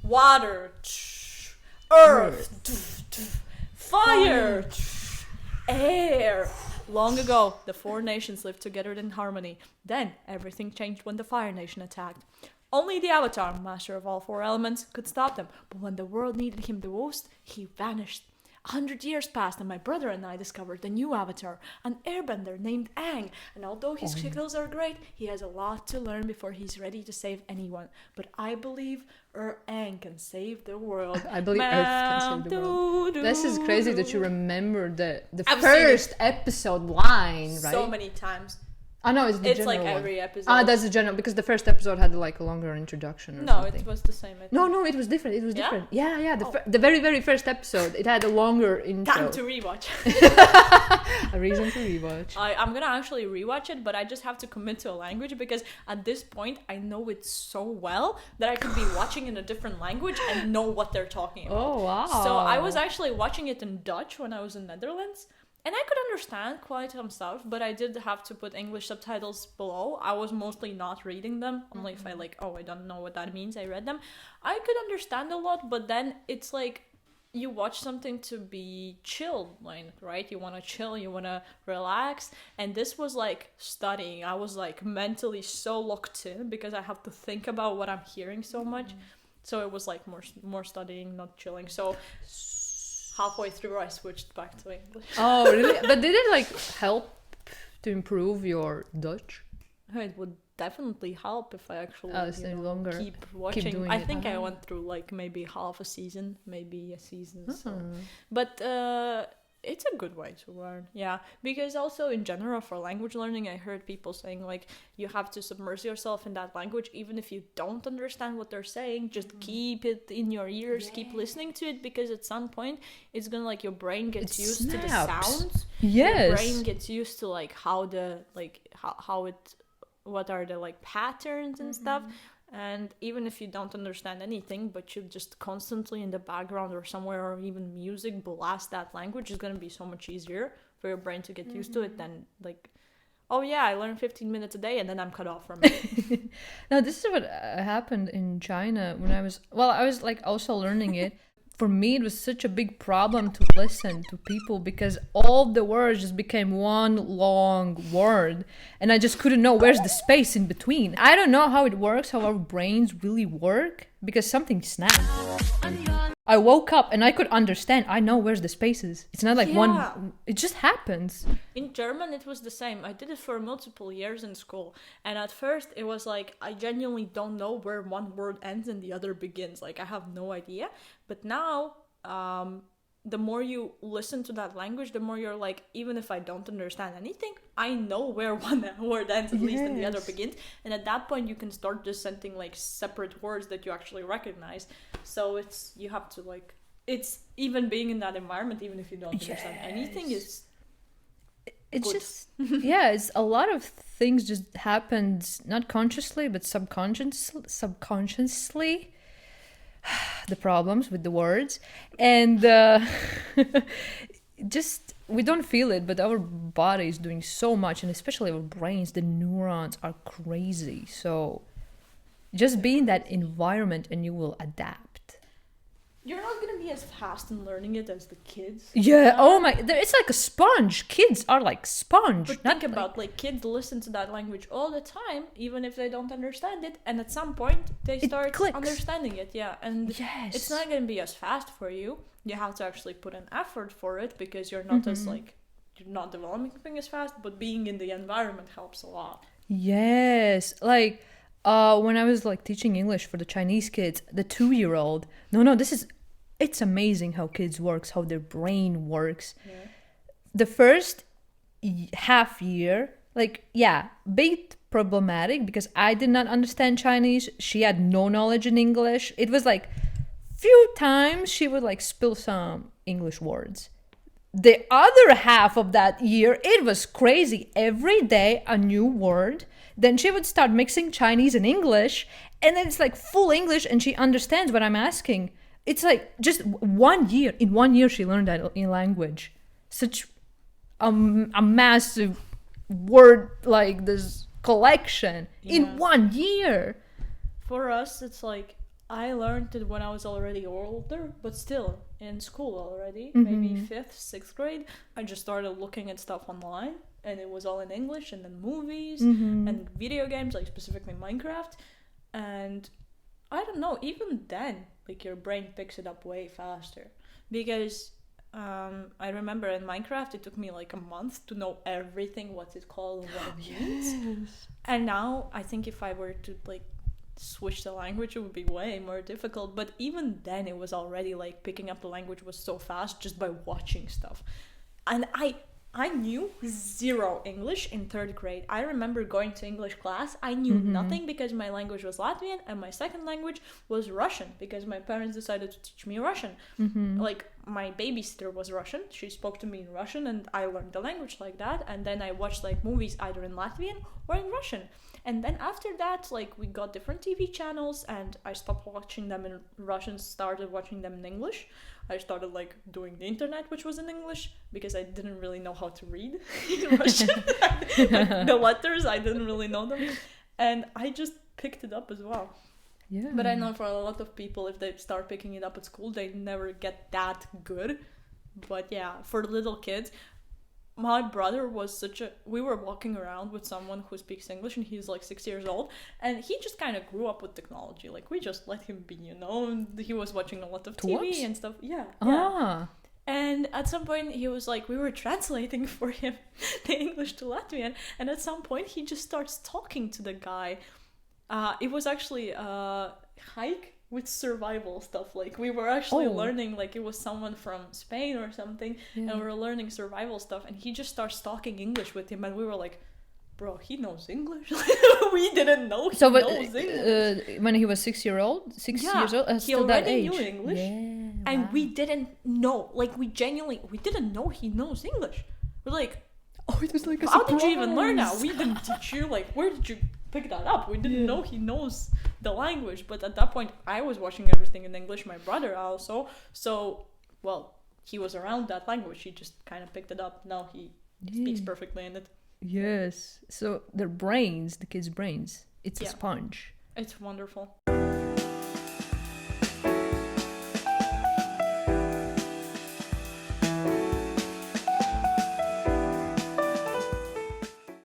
water, earth, fire, air. Long ago, the 4 nations lived together in harmony. Then, everything changed when the Fire Nation attacked. Only the Avatar, master of all 4 elements, could stop them. But when the world needed him the most, he vanished. 100 years passed and my brother and I discovered the new Avatar, an airbender named Aang. And although his skills are great, he has a lot to learn before he's ready to save anyone. But I believe Aang can save the world. I believe Earth can save the world. This is crazy that you remember the first episode line, right? So many times. Oh no, it's the It's general like one. every episode. That's the general, because the first episode had like a longer introduction or something. No, it was the same. No, it was different. It was Yeah? different. Yeah. The very, very first episode, it had a longer intro. Time to rewatch. A reason to rewatch. I'm gonna actually rewatch it, but I just have to commit to a language because at this point I know it so well that I could be watching in a different language and know what they're talking about. Oh wow! So I was actually watching it in Dutch when I was in Netherlands. And I could understand quite some stuff, but I did have to put English subtitles below. I was mostly not reading them, only if I I don't know what that means, I read them. I could understand a lot, but then it's like you watch something to be chilled, like, right? You want to chill, you want to relax. And this was like studying. I was like mentally so locked in because I have to think about what I'm hearing so much. So it was like more studying, not chilling. So halfway through I switched back to English. Oh really? But did it like help to improve your Dutch? It would definitely help if I actually longer keep watching. doing I it. think I went through like maybe half a season, maybe a season. So. Uh-huh. But it's a good way to learn, yeah. Because also in general for language learning, I heard people saying like you have to submerge yourself in that language, even if you don't understand what they're saying. Just keep it in your ears, keep listening to it, because at some point it's gonna like your brain gets used to the sounds. Yes. Your brain gets used to like how what are the like patterns and stuff. And even if you don't understand anything, but you just constantly in the background or somewhere, or even music, blast that language, is going to be so much easier for your brain to get used to it than like, oh yeah, I learn 15 minutes a day and then I'm cut off from it. Now this is what happened in China when I was like also learning it. For me, it was such a big problem to listen to people because all the words just became one long word and I just couldn't know where's the space in between. I don't know how it works, how our brains really work, because something snapped. I woke up and I could understand. I know where's the spaces. It's not like one. It just happens. In German, it was the same. I did it for multiple years in school. And at first, it was like, I genuinely don't know where one word ends and the other begins. Like, I have no idea. But now, the more you listen to that language, the more you're like, even if I don't understand anything, I know where one word ends at least and the other begins. And at that point, you can start just sending like separate words that you actually recognize. So you have to like, it's even being in that environment, even if you don't understand anything, it's good. Just, it's a lot of things just happened, not consciously, but subconsciously. The problems with the words, and just we don't feel it, but our body is doing so much, and especially our brains, the neurons are crazy. So just be in that environment and you will adapt. You're not gonna be as fast in learning it as the kids. Yeah. Oh my! It's like a sponge. Kids are like sponge. But think about like kids listen to that language all the time, even if they don't understand it, and at some point they start understanding it. Yeah, and it's not gonna be as fast for you. You have to actually put an effort for it because you're not as like you're not developing as fast. But being in the environment helps a lot. Yes, like when I was like teaching English for the Chinese kids, the 2-year-old. It's amazing how kids works, how their brain works. Yeah. The first half year, bit problematic because I did not understand Chinese. She had no knowledge in English. It was like few times she would like spill some English words. The other half of that year, it was crazy. Every day a new word. Then she would start mixing Chinese and English, and then it's like full English and she understands what I'm asking. It's like just 1 year. In 1 year, she learned that in language. Such a massive word, like this collection in 1 year. For us, it's like I learned it when I was already older, but still in school already, Mm-hmm. maybe 5th, 6th grade. I just started looking at stuff online, and it was all in English, and then movies Mm-hmm. and video games, like specifically Minecraft. And I don't know, even then, like your brain picks it up way faster. Because I remember in Minecraft, it took me like a month to know everything, what it's called and what it means. Yes. And now I think if I were to like switch the language, it would be way more difficult. But even then, it was already like picking up the language was so fast just by watching stuff. And I knew zero English in 3rd grade. I remember going to English class. I knew nothing because my language was Latvian and my second language was Russian because my parents decided to teach me Russian. Like my babysitter was Russian. She spoke to me in Russian and I learned the language like that. And then I watched like movies either in Latvian or in Russian. And then after that, like we got different TV channels and I stopped watching them in Russian, started watching them in English. I started like doing the internet, which was in English, because I didn't really know how to read in Russian. Like, the letters, I didn't really know them. And I just picked it up as well. Yeah. But I know for a lot of people, if they start picking it up at school, they never get that good. But yeah, for little kids, my brother was we were walking around with someone who speaks English and he's like 6 years old and he just kind of grew up with technology. Like we just let him be, and he was watching a lot of TV and stuff. Yeah. And at some point he was like, we were translating for him the English to Latvian, and at some point he just starts talking to the guy. It was actually a hike with survival stuff. Like we were actually learning, like it was someone from Spain or something, and we were learning survival stuff, and he just starts talking English with him, and we were like, bro, he knows English. We didn't know he knows English. When he was 6 years old, he already knew English, and wow. we didn't know. Like we didn't know he knows English. We're like, it was like a how surprise. did you even learn that? We didn't teach you. Like, where did you pick that up? We didn't know he knows the language. But at that point, I was watching everything in English. My brother also. So, well, he was around that language. He just kind of picked it up. Now he speaks perfectly in it. Yes. So their brains, the kids' brains, it's a sponge. It's wonderful.